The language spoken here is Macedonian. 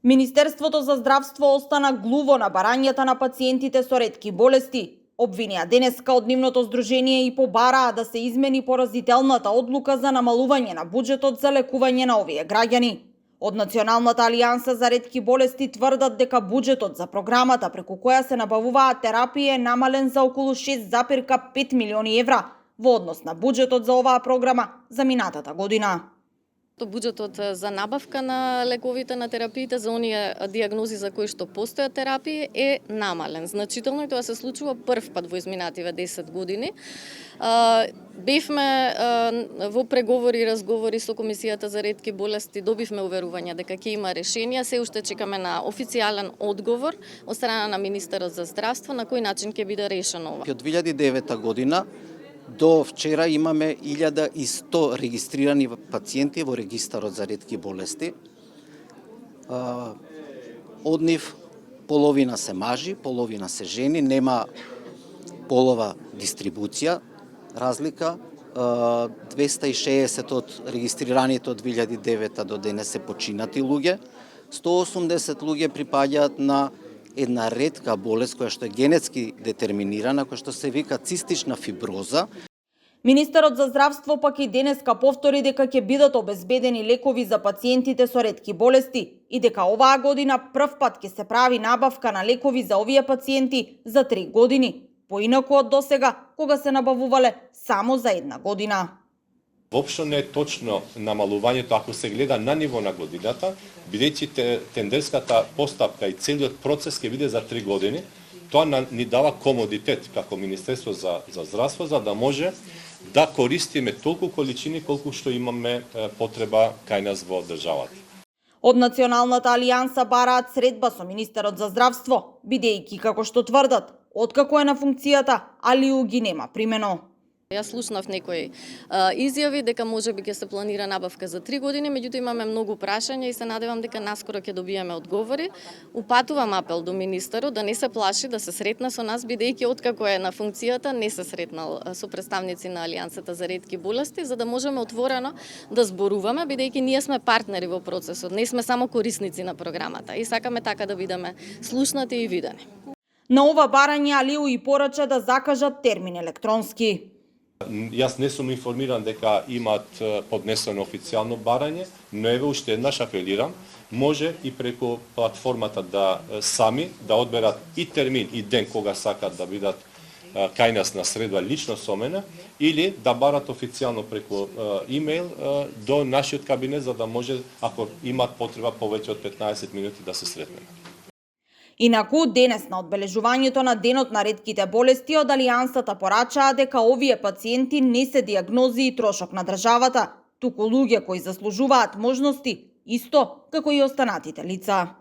Министерството за здравство остана глуво на барањата на пациентите со ретки болести. Обвинија денеска од нивното здружение и побараа да се измени поразителната одлука за намалување на буџетот за лекување на овие граѓани. Од Националната алијанса за ретки болести тврдат дека буџетот за програмата преку која се набавуваат терапии е намален за околу 6,5 милиони евра во однос на буџетот за оваа програма за минатата година. Буџетот за набавка на лековите, на терапиите за оние диагнози за кои што постојат терапии е намален значително и тоа се случува прв пат во изминативе 10 години. Бевме во преговори и разговори со Комисијата за ретки болести, добивме уверување дека ќе има решенија, се уште чекаме на официјален одговор од страна на министерот за здравство на кој начин ќе биде решено ова. Од 2009 година до вчера имаме 1100 регистрирани пациенти во регистарот за ретки болести. Од нив половина се мажи, половина се жени, нема полова дистрибуција, разлика. 260 од регистрираните од 2009 до денес се починати луѓе, 180 луѓе припаѓаат на една ретка болест која што е генетски детерминирана, која што се вика цистична фиброза. Министерот за здравство пак и денеска повтори дека ќе бидат обезбедени лекови за пациентите со ретки болести и дека оваа година прв пат ќе се прави набавка на лекови за овие пациенти за 3 години, поинаку од досега кога се набавувале само за 1 година. Воопшто не е точно намалувањето ако се гледа на ниво на годината, бидејќи тендерската постапка и целиот процес ќе биде за 3 години. Тоа ни дава комодитет како Министерство за здравство за да може да користиме толку количини колку што имаме потреба кај нас во државата. Од Националната алијанса бараат средба со министерот за здравство, бидејќи како што тврдат, откако е на функцијата, Алиу ги нема примено. Јас слушнав некои изјави дека можеби ќе се планира набавка за 3 години, меѓутоа имаме многу прашања и се надевам дека наскоро ќе добиеме одговори. Упатувам апел до министерот да не се плаши да се сретне со нас, бидејќи откако е на функцијата не се сретнал со представници на Алијансата за ретки болести, за да можеме отворено да зборуваме, бидејќи ние сме партнери во процесот, не сме само корисници на програмата и сакаме така да бидеме слушнати и видени. На ова барање Алиу и порача да закажат термин електронски. Јас не сум информиран дека имаат поднесено официјално барање, но еве уште еднаш апелирам, може и преку платформата да сами да одберат и термин и ден кога сакат да бидат кај нас на средба лично со мене или да барат официјално преку имејл до нашиот кабинет за да може ако имаат потреба повеќе од 15 минути да се сретнеме. Инаку, денес на одбележувањето на Денот на ретките болести од Алијансата порачаа дека овие пациенти не се диагнози и трошок на државата, туку луѓе кои заслужуваат можности, исто како и останатите лица.